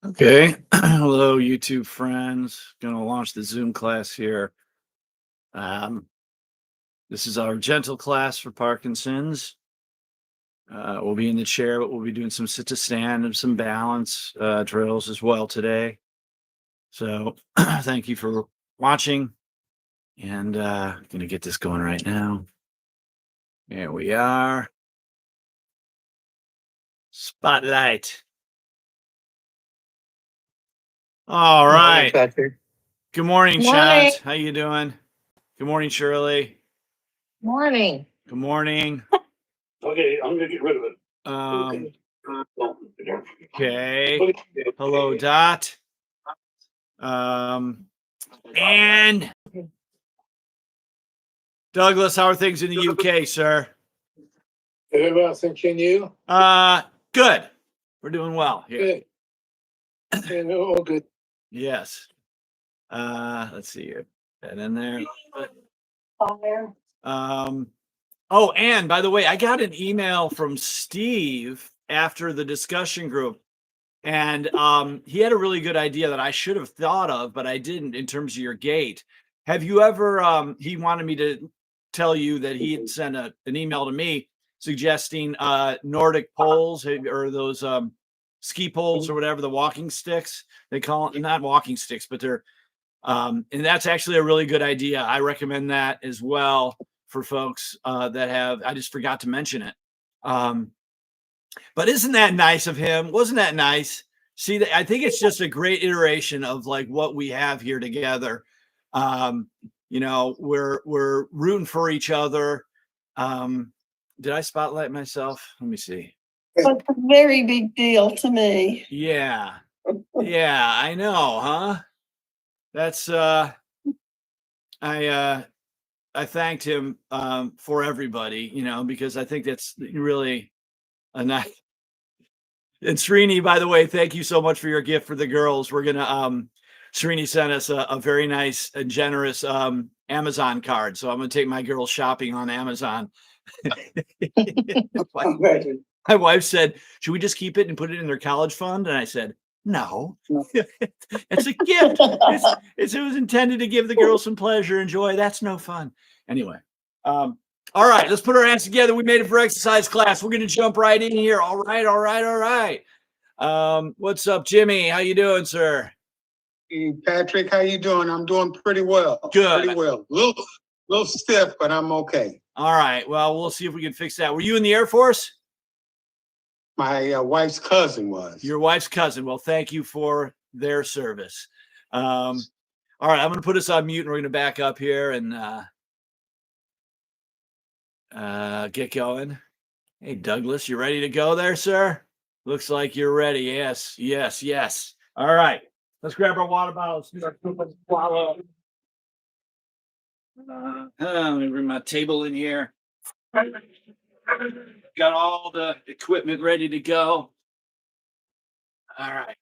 Okay. Hello, YouTube friends. Going to launch the Zoom class here. Um, this is our gentle class for Parkinson's. We'll be in the chair, but we'll be doing some sit to stand and some balance drills as well today. So thank you for watching. And going to get this going right now. Here we are. Spotlight. All right. Good morning, Morning. Chad. How you doing? Good morning, Shirley. Morning. Good morning. Okay, I'm gonna get rid of it. Okay. Hello, Dot. And Douglas, how are things in the UK, sir? Very well, thank you. Good. We're doing well here. Good. Yeah, all good. Yes. Let's see here. And in there. Fire. Oh, and by the way, I got an email from Steve after the discussion group. And he had a really good idea that I should have thought of, but I didn't, in terms of your gait. Have you ever, he wanted me to tell you that he had sent an email to me suggesting Nordic poles or those ski poles or whatever, the walking sticks, they call it, not walking sticks, but they're, and that's actually a really good idea. I recommend that as well for folks that have, I just forgot to mention it. But isn't that nice of him? Wasn't that nice? See, I think it's just a great iteration of like what we have here together. You know, we're rooting for each other. Did I spotlight myself? Let me see. It's a very big deal to me. Yeah. Yeah, I know, huh? That's I thanked him for everybody, you know, because I think that's really a nice. And Srini, by the way, thank you so much for your gift for the girls. We're gonna Srini sent us a very nice and generous Amazon card. So I'm gonna take my girls shopping on Amazon. My wife said, should we just keep it and put it in their college fund? And I said, no. It's a gift. It was intended to give the girls some pleasure and joy. That's no fun. Anyway. All right, let's put our hands together. We made it for exercise class. We're going to jump right in here. All right. What's up, Jimmy? How you doing, sir? Hey, Patrick, how you doing? I'm doing pretty well. Good. Pretty well. Little stiff, but I'm okay. All right. Well, we'll see if we can fix that. Were you in the Air Force? My wife's cousin was. Your wife's cousin. Well, thank you for their service. All right, I'm going to put us on mute, and we're going to back up here and get going. Hey, Douglas, you ready to go there, sir? Looks like you're ready. Yes. All right, let's grab our water bottles. Swallow. Let me bring my table in here. Got all the equipment ready to go. All right.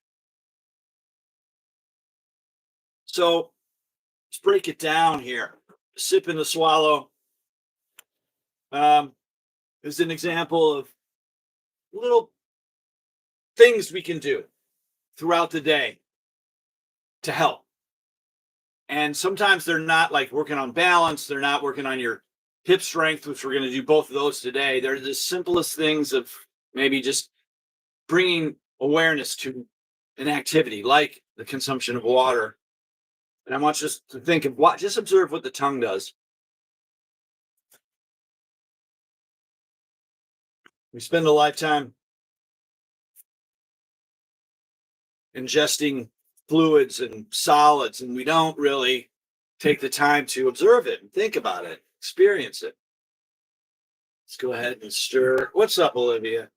So let's break it down here. Sip and the swallow. Is an example of little things we can do throughout the day to help. And sometimes they're not like working on balance. They're not working on your hip strength, which we're going to do both of those today. They're the simplest things of maybe just bringing awareness to an activity like the consumption of water. And I want you to think of what, just observe what the tongue does. We spend a lifetime ingesting fluids and solids, and we don't really take the time to observe it and think about it, experience it. Let's go ahead and stir. What's up, Olivia? I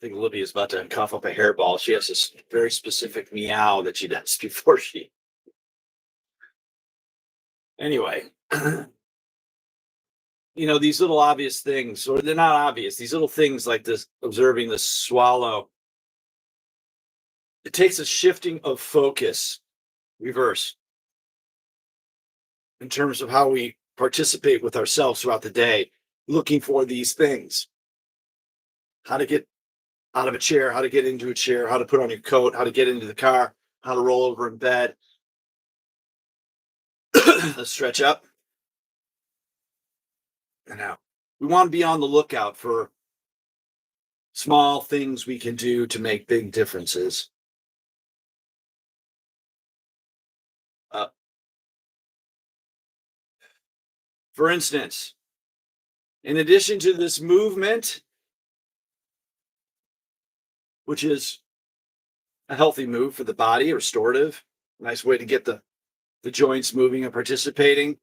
think Olivia's about to cough up a hairball. She has this very specific meow that she does before she. Anyway, you know, these little obvious things, or they're not obvious, these little things like this, observing the swallow. It takes a shifting of focus, reverse, in terms of how we participate with ourselves throughout the day, looking for these things. How to get out of a chair, how to get into a chair, how to put on your coat, how to get into the car, how to roll over in bed. Let's stretch up and out. We want to be on the lookout for small things we can do to make big differences. For instance, in addition to this movement, which is a healthy move for the body, restorative, nice way to get the joints moving and participating.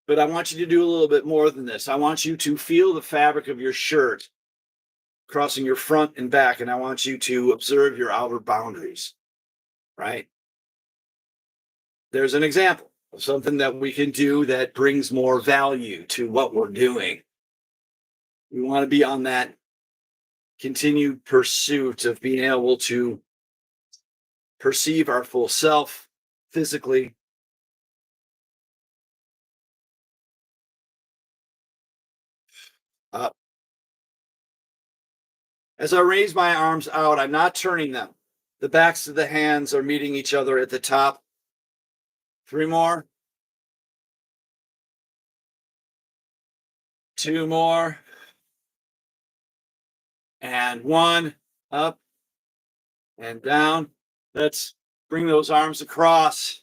But I want you to do a little bit more than this. I want you to feel the fabric of your shirt crossing your front and back, and I want you to observe your outer boundaries, right? There's an example of something that we can do that brings more value to what we're doing. We want to be on that continued pursuit of being able to perceive our full self physically. Up. As I raise my arms out, I'm not turning them. The backs of the hands are meeting each other at the top. 3 more. 2 more. And 1. Up and down. Let's bring those arms across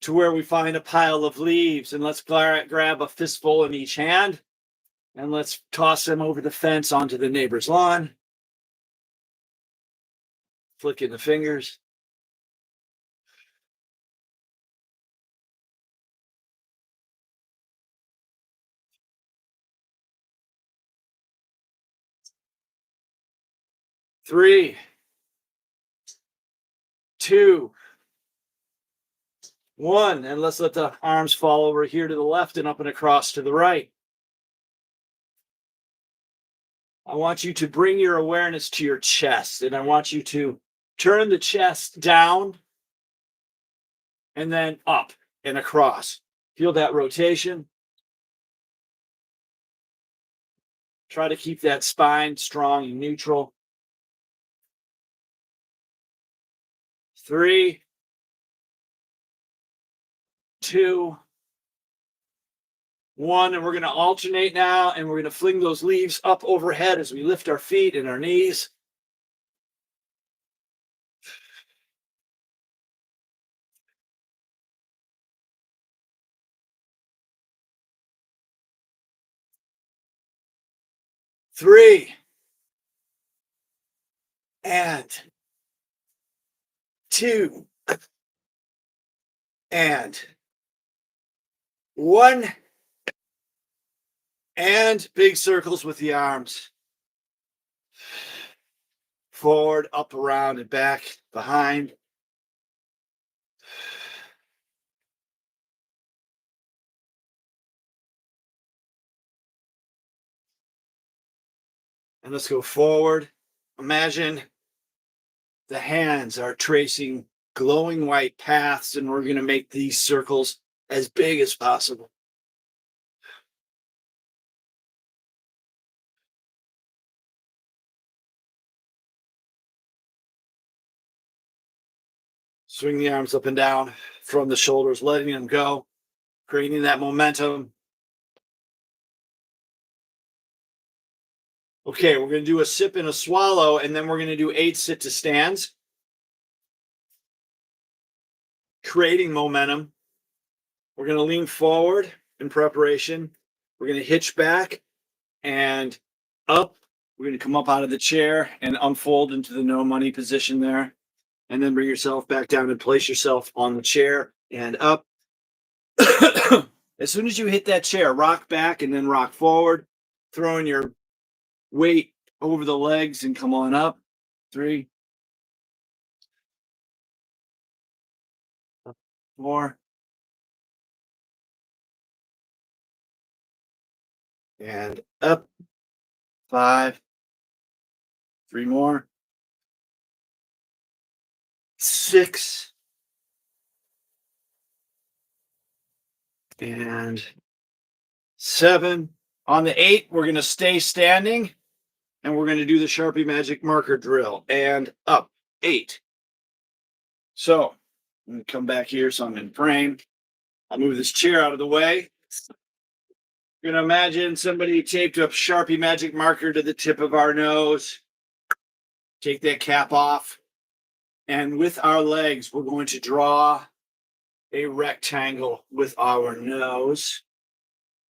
to where we find a pile of leaves, and let's grab a fistful in each hand, and let's toss them over the fence onto the neighbor's lawn. Flicking the fingers. Three, 2, 1, and let's let the arms fall over here to the left and up and across to the right. I want you to bring your awareness to your chest, and I want you to turn the chest down and then up and across. Feel that rotation. Try to keep that spine strong and neutral. 3, 2, 1, and we're going to alternate now, and we're going to fling those leaves up overhead as we lift our feet and our knees. Three, and 2, and 1, and big circles with the arms. Forward, up, around, and back, behind. And let's go forward. Imagine the hands are tracing glowing white paths, and we're going to make these circles as big as possible. Swing the arms up and down from the shoulders, letting them go, creating that momentum. Okay, we're going to do a sip and a swallow, and then we're going to do 8 sit to stands, creating momentum. We're going to lean forward in preparation. We're going to hitch back and up. We're going to come up out of the chair and unfold into the no money position there. And then bring yourself back down and place yourself on the chair and up. As soon as you hit that chair, rock back and then rock forward, throwing your weight over the legs and come on up. 3, 4, and up. 5, 3 more. 6, and 7. On the 8, we're going to stay standing, And we're going to do the Sharpie magic marker drill. And up, 8. So I'm going to come back here so I'm in frame. I'll move this chair out of the way. You're going to imagine somebody taped a Sharpie magic marker to the tip of our nose. Take that cap off. And with our legs, we're going to draw a rectangle with our nose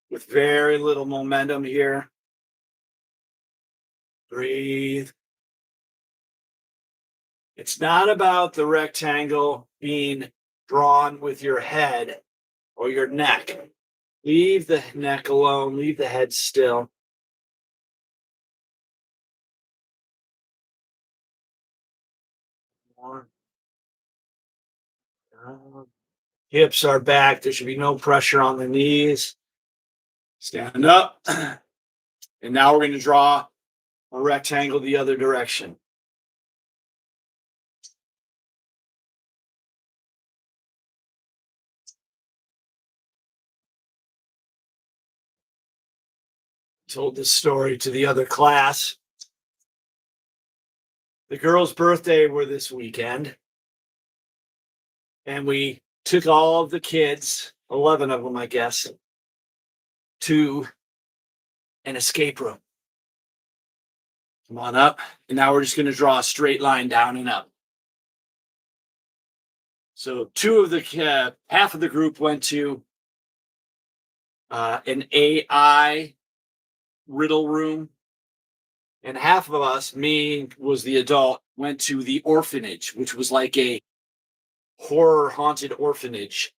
with very little momentum here. Breathe. It's not about the rectangle being drawn with your head or your neck. Leave the neck alone. Leave the head still. More. Hips are back. There should be no pressure on the knees. Stand up. And now we're going to draw a rectangle the other direction. Told this story to the other class. The girls' birthday were this weekend. And we took all of the kids, 11 of them, I guess, to an escape room. Come on up. And now we're just going to draw a straight line down and up. So half of the group went to an AI riddle room. And half of us, me was the adult, went to the orphanage, which was like a horror haunted orphanage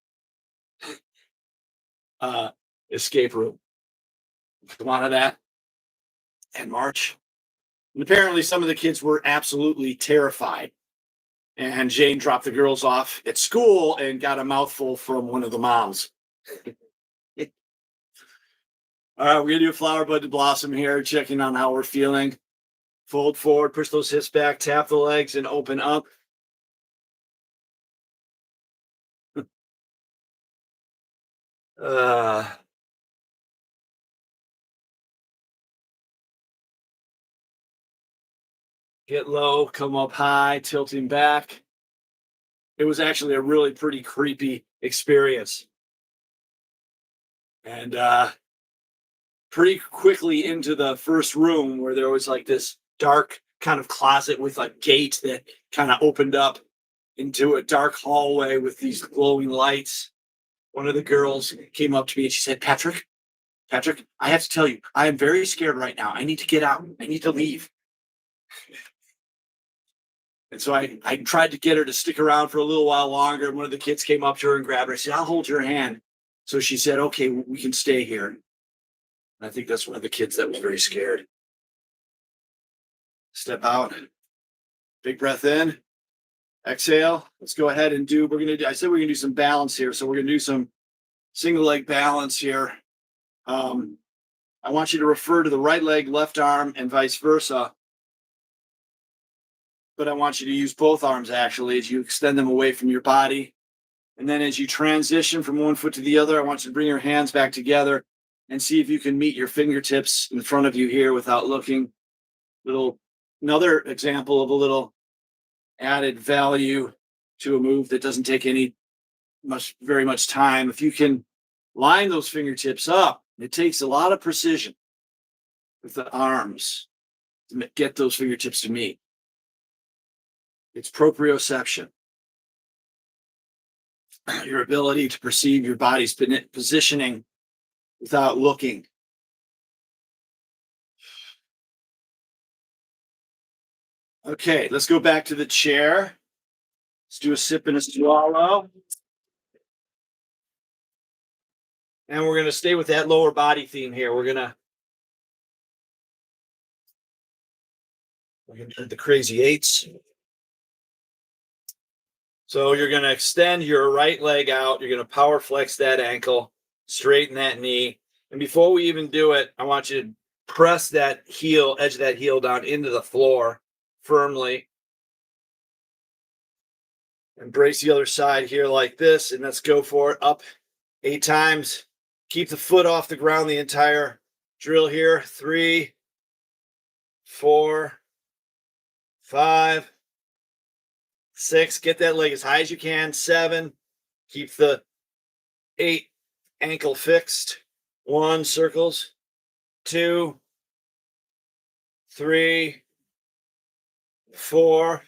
escape room. Come on to that and march. And apparently some of the kids were absolutely terrified. And Jane dropped the girls off at school and got a mouthful from one of the moms. All right, we're going to do a flower bud to blossom here, checking on how we're feeling. Fold forward, push those hips back, tap the legs, and open up. Get low, come up high, tilting back. It was actually a really pretty creepy experience. And pretty quickly into the first room where there was like this dark kind of closet with a gate that kind of opened up into a dark hallway with these glowing lights. One of the girls came up to me and she said, Patrick, I have to tell you, I am very scared right now. I need to get out. I need to leave. And so I tried to get her to stick around for a little while longer. And one of the kids came up to her and grabbed her. I said, I'll hold your hand. So she said, okay, we can stay here. And I think that's one of the kids that was very scared. Step out. Big breath in. Exhale. Let's go ahead and I said we're going to do some balance here. So we're going to do some single leg balance here. I want you to refer to the right leg, left arm, and vice versa. But I want you to use both arms actually as you extend them away from your body. And then as you transition from one foot to the other, I want you to bring your hands back together and see if you can meet your fingertips in front of you here without looking. Another example of a little added value to a move that doesn't take very much time. If you can line those fingertips up, it takes a lot of precision with the arms to get those fingertips to meet. It's proprioception. Your ability to perceive your body's positioning without looking. Okay, let's go back to the chair. Let's do a sip and a swallow. And we're going to stay with that lower body theme here. We're going to do the crazy eights. So you're going to extend your right leg out. You're going to power flex that ankle, straighten that knee. And before we even do it, I want you to press that edge of that heel down into the floor firmly. And brace the other side here like this. And let's go for it. Up 8 times. Keep the foot off the ground the entire drill here. 3, 4, 5, 6. Get that leg as high as you can. 7. Keep the 8 ankle fixed. 1, circles. 2, 3, 4,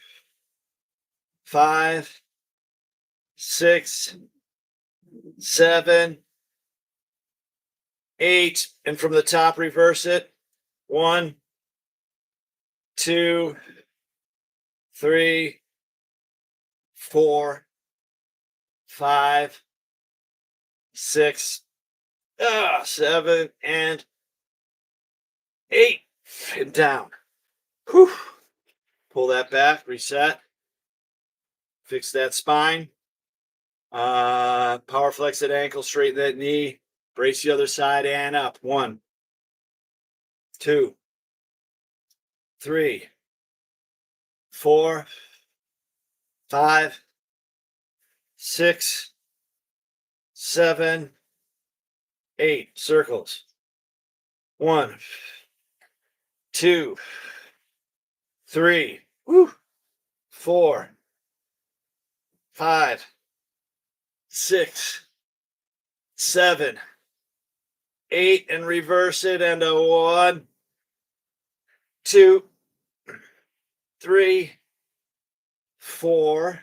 5, 6, 7, 8. And from the top, reverse it. 1, 2, 3, 4, 5, 6, 7, and 8. And down. Whew. Pull that back, reset. Fix that spine. Power flex that ankle, straighten that knee. Brace the other side and up. 1, 2, 3, 4, 5, 6, 7, 8. Circles. 1, 2, 3, 4, 5, 6, 7, 8, and reverse it. And a 1, 2, 3, 4,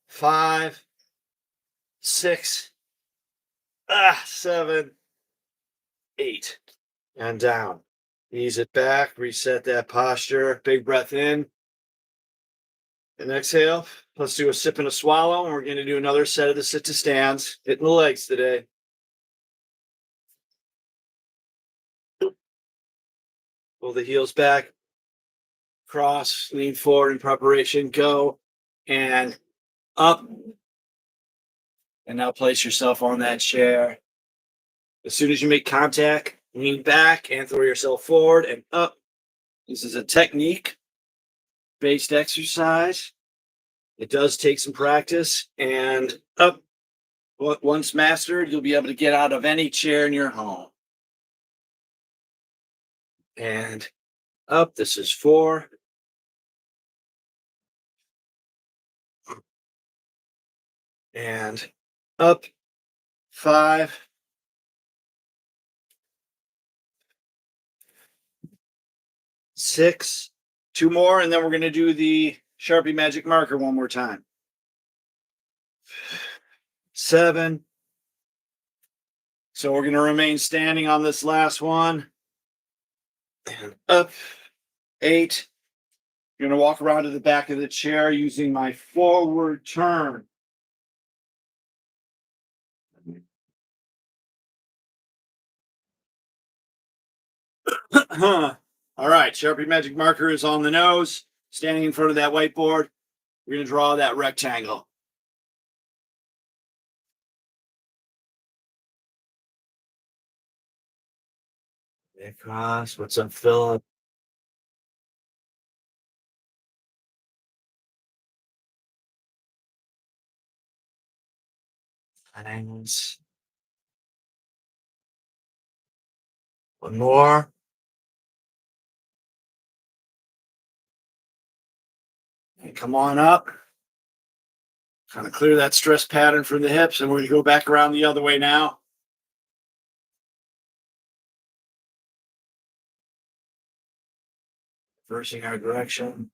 5, 6, 7, 8, and down. Ease it back, reset that posture. Big breath in and exhale. Let's do a sip and a swallow, and we're going to do another set of the sit to stands, hitting the legs today. Pull the heels back, cross, lean forward in preparation, go, and up. And now place yourself on that chair. As soon as you make contact, lean back and throw yourself forward and up. This is a technique-based exercise. It does take some practice, and up. Once mastered, you'll be able to get out of any chair in your home. And up. This is 4. And up. 5. 6. 2 more, and then we're going to do the Sharpie magic marker one more time. 7. So we're going to remain standing on this last one. And up. 8. You're going to walk around to the back of the chair using my forward turn. All right, Sharpie magic marker is on the nose, standing in front of that whiteboard. We're going to draw that rectangle. Across. What's up, Philip? Thanks. One more. And come on up. Kind of clear that stress pattern from the hips, and we're going to go back around the other way now. Reversing our direction.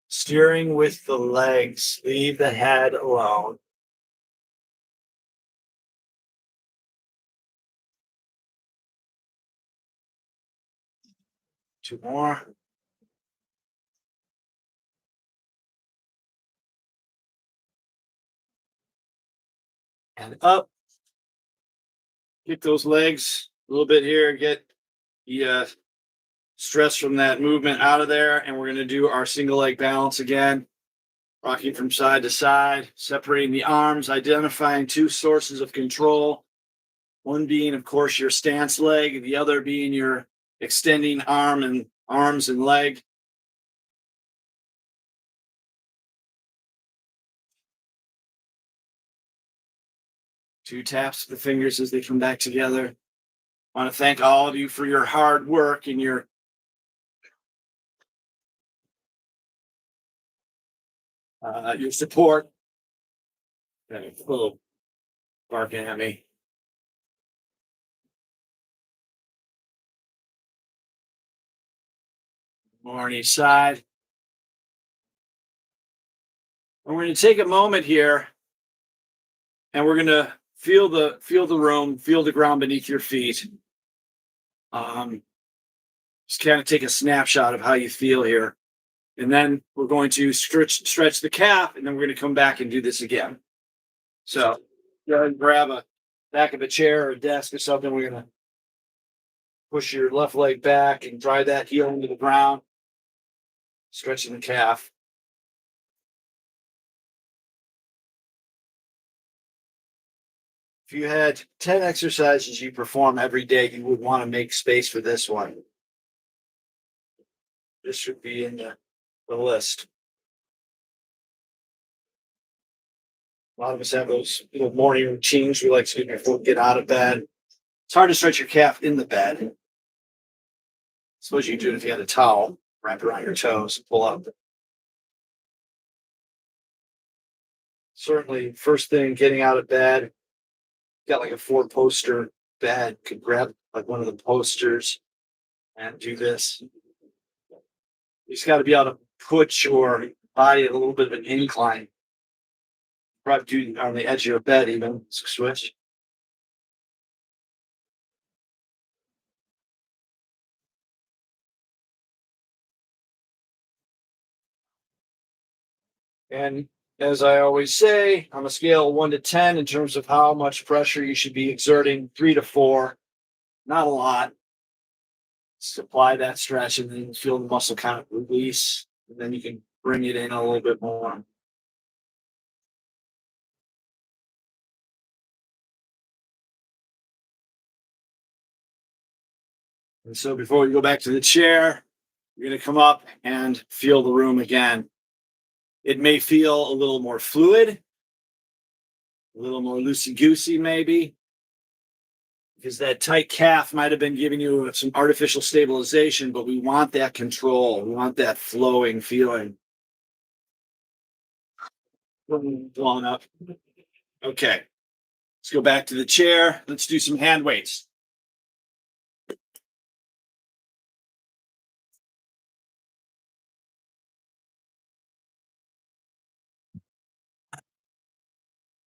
Steering with the legs. Leave the head alone. Two more. And up. Kick those legs a little bit here. Get the stress from that movement out of there. And we're going to do our single leg balance again. Rocking from side to side, separating the arms, identifying 2 sources of control. One being, of course, your stance leg, the other being your extending arms and leg. Two taps of the fingers as they come back together. I want to thank all of you for your hard work and your your support. Okay, oh, barking at me. More on each side. And we're going to take a moment here, and we're going to feel the room, feel the ground beneath your feet. Just kind of take a snapshot of how you feel here, and then we're going to stretch the calf, and then we're going to come back and do this again. So go ahead and grab a back of a chair or a desk or something. We're going to push your left leg back and drive that heel into the ground, stretching the calf. If you had 10 exercises you perform every day, you would want to make space for this one. This should be in the list. A lot of us have those little morning routines we like to do before we get out of bed. It's hard to stretch your calf in the bed. Suppose you can do it if you had a towel, wrap around your toes, and pull up. Certainly, first thing, getting out of bed, got like a 4-poster bed, could grab like one of the posters and do this. You just got to be able to put your body at a little bit of an incline. Probably do on the edge of your bed, even switch. And as I always say, on a scale of 1 to 10, in terms of how much pressure you should be exerting, 3 to 4, not a lot. Just apply that stretch and then feel the muscle kind of release. And then you can bring it in a little bit more. And so before we go back to the chair, you're going to come up and feel the room again. It may feel a little more fluid, a little more loosey-goosey maybe, because that tight calf might have been giving you some artificial stabilization, but we want that control. We want that flowing feeling. Blown up. Okay, let's go back to the chair. Let's do some hand weights.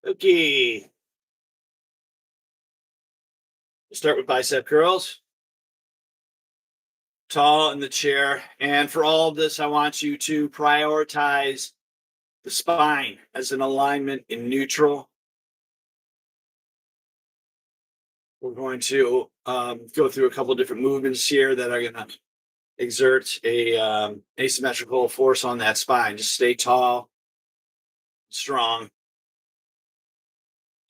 Okay. Start with bicep curls. Tall in the chair. And for all of this, I want you to prioritize the spine as an alignment in neutral. We're going to go through a couple of different movements here that are going to exert a asymmetrical force on that spine. Just stay tall, strong.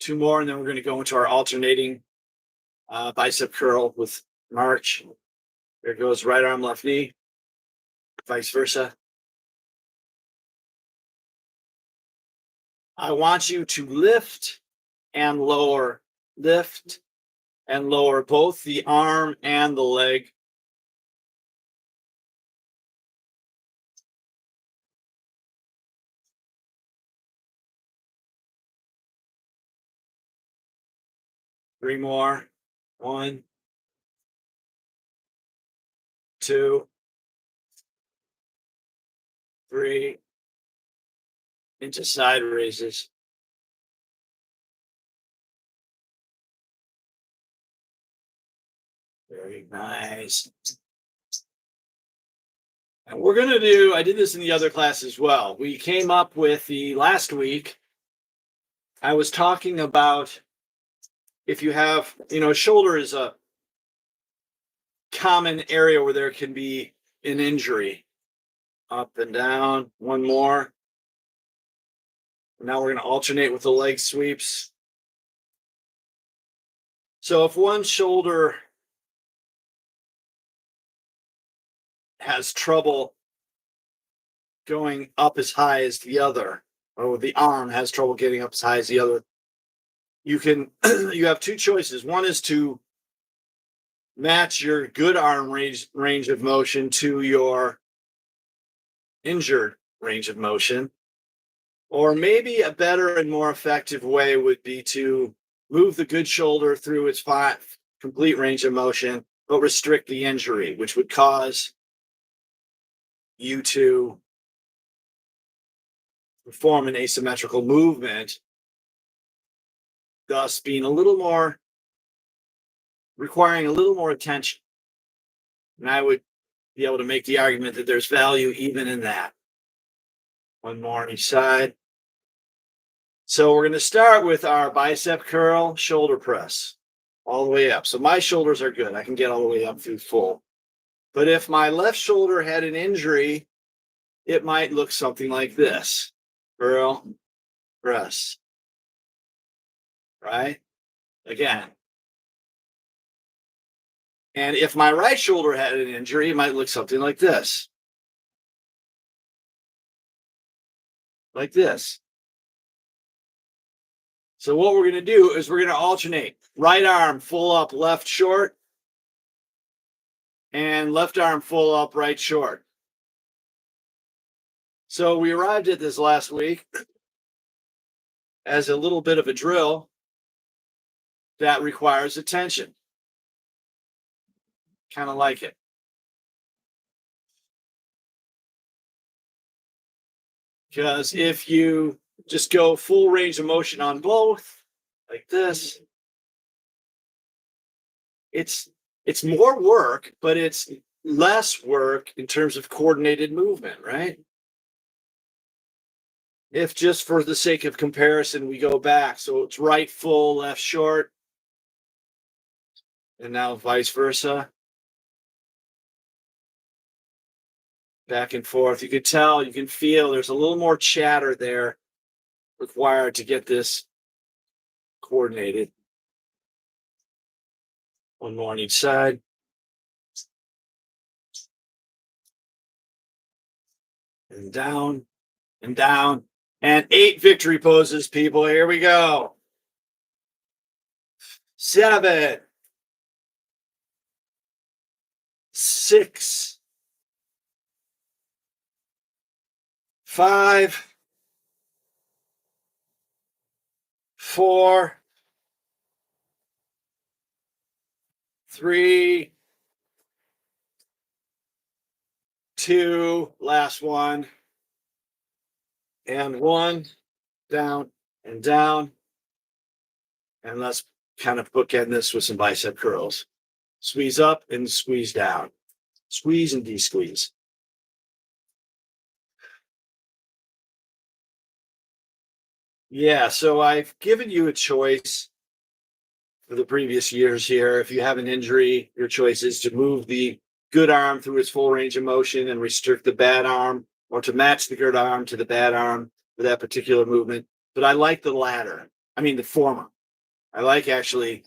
2 more, and then we're going to go into our alternating bicep curl with march. There goes right arm, left knee, vice versa. I want you to lift and lower both the arm and the leg. Three more. 1, 2, 3. Into side raises. Very nice. And we're going to do, I did this in the other class as well. We came up with last week, I was talking about if you have, shoulder is a common area where there can be an injury. Up and down. 1 more. Now we're going to alternate with the leg sweeps. So if one shoulder has trouble going up as high as the other, or the arm has trouble getting up as high as the other, you have 2 choices. One is to match your good arm range of motion to your injured range of motion. Or maybe a better and more effective way would be to move the good shoulder through its complete range of motion, but restrict the injury, which would cause you to perform an asymmetrical movement, thus being requiring a little more attention. And I would be able to make the argument that there's value even in that. One more on each side. So we're going to start with our bicep curl, shoulder press, all the way up. So my shoulders are good. I can get all the way up through full. But if my left shoulder had an injury, it might look something like this. Curl, press. Right? Again. And if my right shoulder had an injury, it might look something like this. Like this. So what we're going to do is we're going to alternate. Right arm full up, left short. And left arm full up, right short. So we arrived at this last week as a little bit of a drill that requires attention. Kind of like it. Because if you just go full range of motion on both, like this, it's more work, but it's less work in terms of coordinated movement, right? If just for the sake of comparison, we go back. So it's right full, left short, and now vice versa. Back and forth. You can tell, you can feel there's a little more chatter there required to get this coordinated. One more on each side. And down, and down. And 8 victory poses, people. Here we go. 7, 6, 5, 4, 3, 2, last one, and 1, down and down. And let's kind of bookend this with some bicep curls. Squeeze up and squeeze down. Squeeze and de-squeeze. Yeah, so I've given you a choice for the previous years here. If you have an injury, your choice is to move the good arm through its full range of motion and restrict the bad arm, or to match the good arm to the bad arm for that particular movement. But I like the latter. I mean, the former. I like actually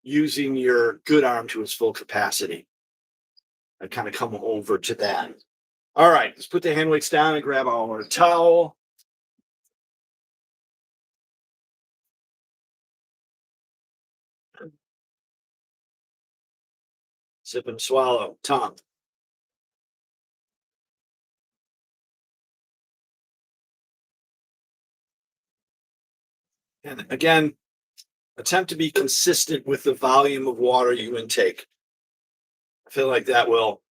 using your good arm to its full capacity. I kind of come over to that. All right, let's put the hand weights down and grab our towel. Sip and swallow, tongue. And again, attempt to be consistent with the volume of water you intake. I feel like that will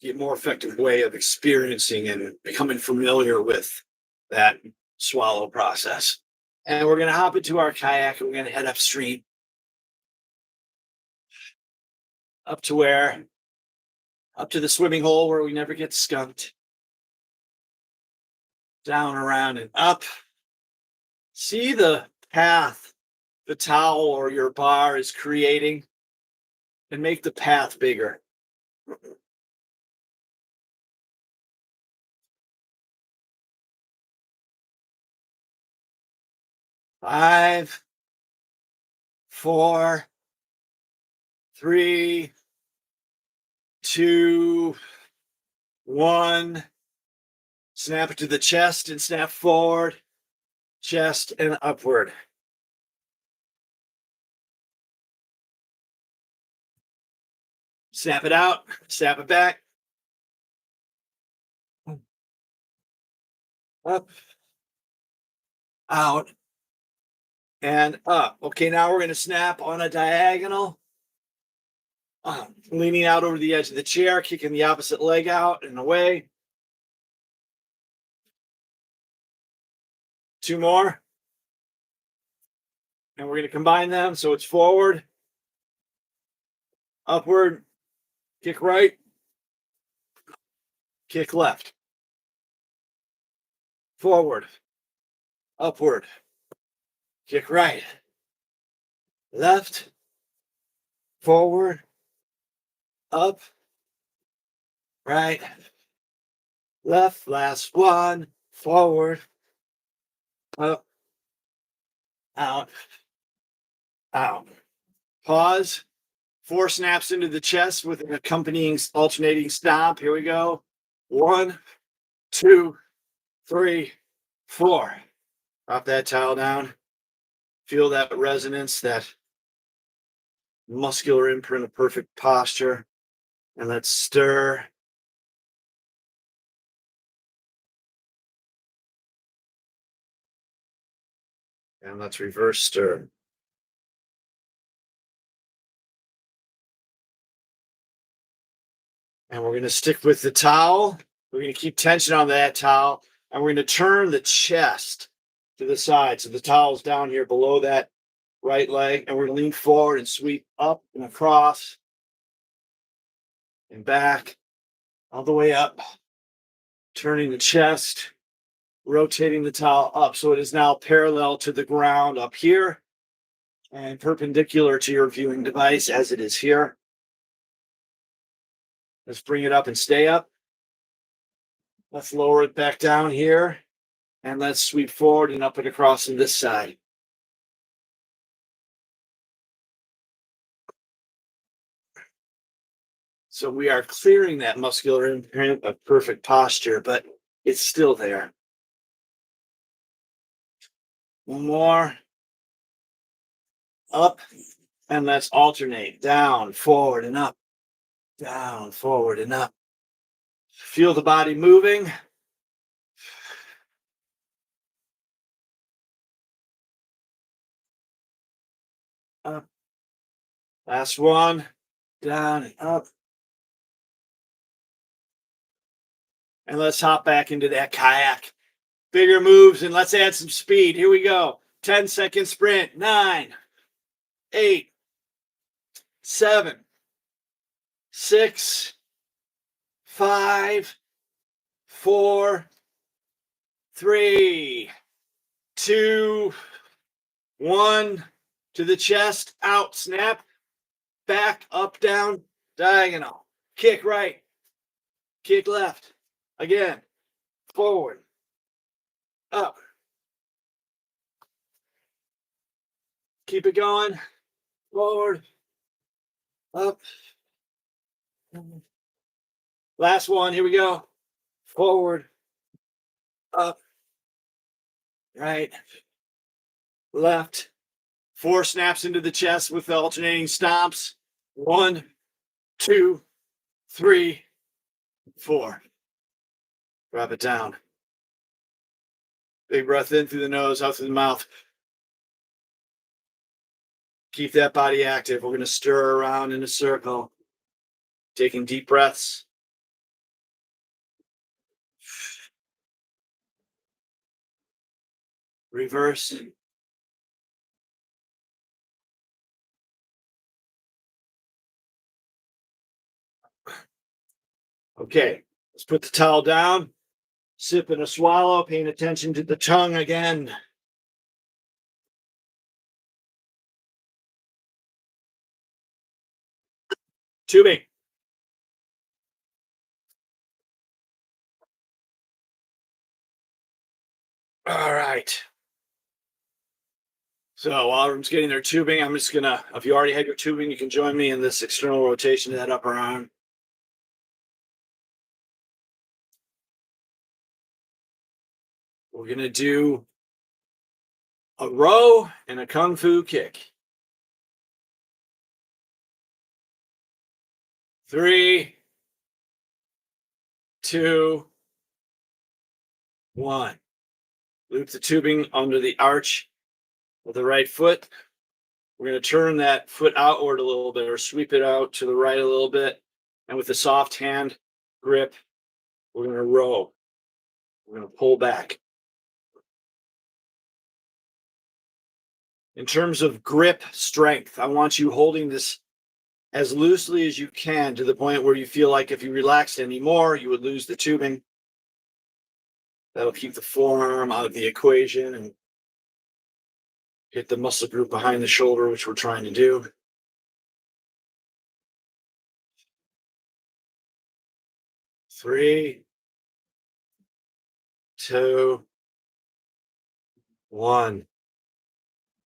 be a more effective way of experiencing and becoming familiar with that swallow process. And we're going to hop into our kayak and we're going to head upstream. Up to where? Up to the swimming hole where we never get skunked. Down, around, and up. See the path the towel or your bar is creating, and make the path bigger. Five, 4, 3, 2, 1. Snap it to the chest and snap forward, chest and upward. Snap it out, snap it back. up, out, and up. Okay, now we're going to snap on a diagonal. Leaning out over the edge of the chair, kicking the opposite leg out and away. 2 more. And we're going to combine them so it's forward, upward, kick right, kick left, forward, upward, kick right, left, forward, up, right, left, last one, forward, up, out, out. Pause. 4 snaps into the chest with an accompanying alternating stomp. Here we go. 1, 2, 3, 4. Drop that towel down. Feel that resonance, that muscular imprint of perfect posture. And let's stir. And let's reverse stir. And we're going to stick with the towel. We're going to keep tension on that towel. And we're going to turn the chest to the side. So the towel's down here below that right leg. And we're going to lean forward and sweep up and across and back, all the way up. Turning the chest, rotating the towel up. So it is now parallel to the ground up here and perpendicular to your viewing device as it is here. Let's bring it up and stay up. Let's lower it back down here. And let's sweep forward and up and across to this side. So we are clearing that muscular imprint of perfect posture, but it's still there. One more. Up. And let's alternate. Down, forward, and up. Down, forward, and up. Feel the body moving. Up. Last one. Down and up. And let's hop back into that kayak. Bigger moves and let's add some speed. Here we go. 10-second sprint. 9, 8, 7, 6, 5, 4, 3, 2, 1. To the chest, out, snap, back, up, down, diagonal. Kick right, kick left. Again, forward, up. Keep it going, forward, up. Last one, here we go. Forward, up, right, left. 4 snaps into the chest with the alternating stomps. 1, 2, 3, 4. Drop it down. Big breath in through the nose, out through the mouth. Keep that body active. We're going to stir around in a circle. Taking deep breaths. Reverse. Okay, let's put the towel down. Sip and a swallow, paying attention to the tongue again. Tubing. All right. So while everyone's getting their tubing, I'm just gonna, if you already had your tubing, you can join me in this external rotation of that upper arm. We're gonna do a row and a kung fu kick. 3, 2, 1. Loop the tubing under the arch of the right foot. We're going to turn that foot outward a little bit or sweep it out to the right a little bit. And with a soft hand grip, we're going to row. We're going to pull back. In terms of grip strength, I want you holding this as loosely as you can to the point where you feel like if you relaxed anymore, you would lose the tubing. That'll keep the forearm out of the equation and hit the muscle group behind the shoulder, which we're trying to do. 3, 2, 1.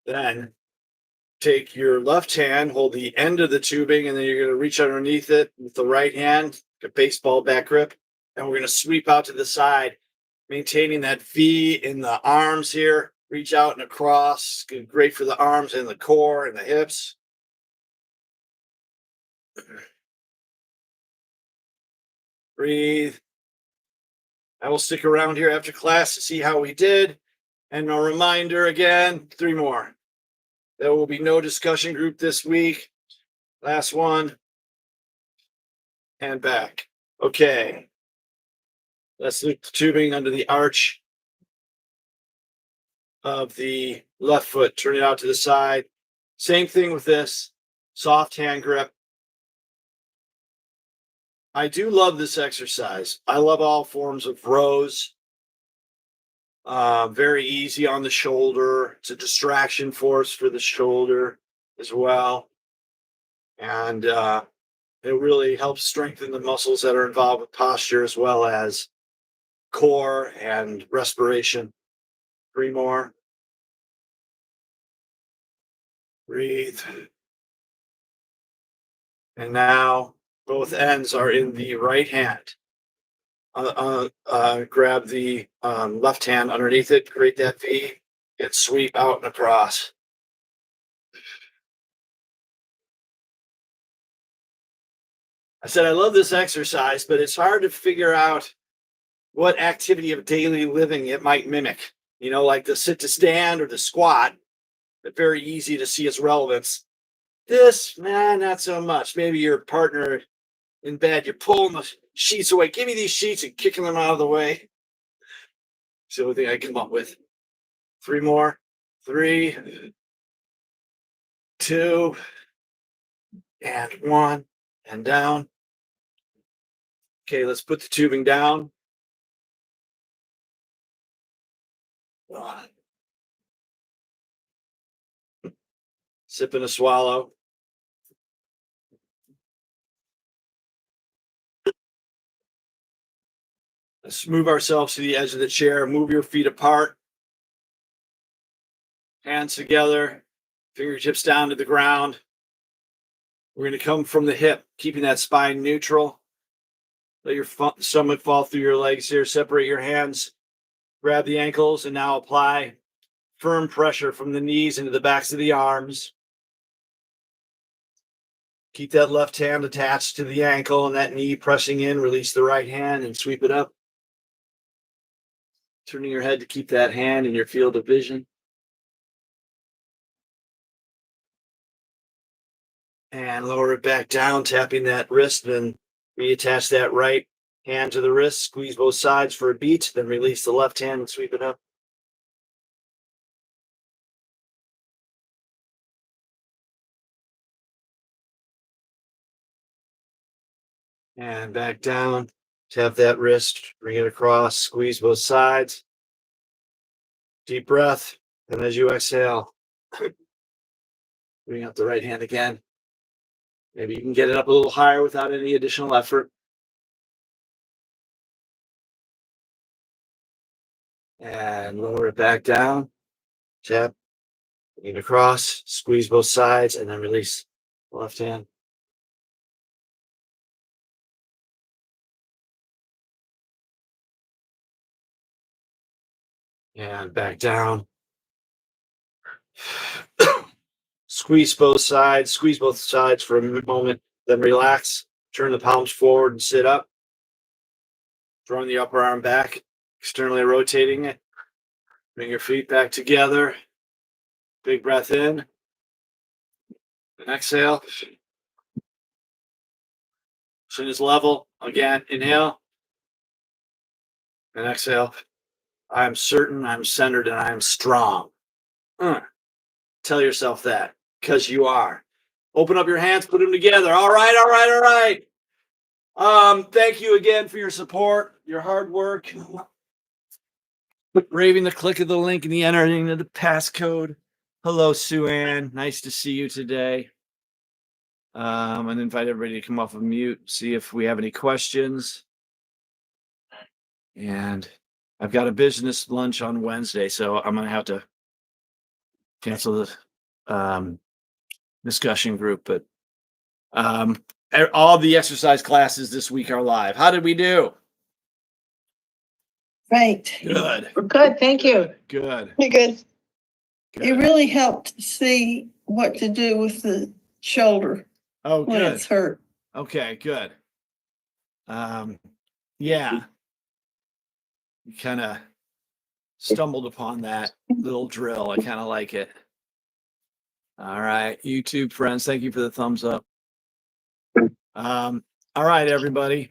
Then take your left hand, hold the end of the tubing, and then you're going to reach underneath it with the right hand, a baseball back grip, and we're going to sweep out to the side, maintaining that V in the arms here. Reach out and across. Great for the arms and the core and the hips. Breathe. I will stick around here after class to see how we did. And a reminder again, 3 more. There will be no discussion group this week. Last one. And back. Okay. Let's loop the tubing under the arch of the left foot. Turn it out to the side. Same thing with this. Soft hand grip. I do love this exercise. I love all forms of rows. Very easy on the shoulder. It's a distraction force for the shoulder as well. And it really helps strengthen the muscles that are involved with posture as well as core and respiration. 3 more. Breathe. And now both ends are in the right hand. Grab the left hand underneath it, create that V, and sweep out and across. I said I love this exercise, but it's hard to figure out what activity of daily living it might mimic. You know, like the sit to stand or the squat, but very easy to see its relevance. This, not so much. Maybe your partner in bed, you're pulling the sheets away. Give me these sheets and kicking them out of the way. It's the only thing I come up with. 3 more. 3, 2, and 1, and down. Okay, let's put the tubing down. 1. Sip and a swallow. Let's move ourselves to the edge of the chair. Move your feet apart. Hands together. Fingertips down to the ground. We're going to come from the hip, keeping that spine neutral. Let your stomach fall through your legs here. Separate your hands. Grab the ankles and now apply firm pressure from the knees into the backs of the arms. Keep that left hand attached to the ankle and that knee pressing in. Release the right hand and sweep it up. Turning your head to keep that hand in your field of vision. And lower it back down, tapping that wrist, then reattach that right hand to the wrist, squeeze both sides for a beat, then release the left hand and sweep it up. And back down, tap that wrist, bring it across, squeeze both sides. Deep breath, and as you exhale, bring up the right hand again. Maybe you can get it up a little higher without any additional effort. And lower it back down. Tap, bring it across, squeeze both sides, and then release the left hand. And back down. Squeeze both sides for a moment, then relax. Turn the palms forward and sit up. Drawing the upper arm back, externally rotating it. Bring your feet back together. Big breath in. And exhale. Chin is level. Again, inhale. And exhale. I am certain, I'm centered, and I am strong. Tell yourself that, because you are. Open up your hands, put them together. All right, all right, all right. Thank you again for your support, your hard work. Braving the click of the link and the entering of the passcode. Hello, Sue Ann. Nice to see you today. And invite everybody to come off of mute, see if we have any questions. And I've got a business lunch on Wednesday, so I'm going to have to cancel the discussion group. But all the exercise classes this week are live. How did we do? Great. Good. We're good, thank you. Good. Because Good. it really helped to see what to do with the shoulder Oh, when good. it's hurt. Okay, good. Yeah. You kind of stumbled upon that little drill. I kind of like it. All right, YouTube friends, thank you for the thumbs up. All right, everybody.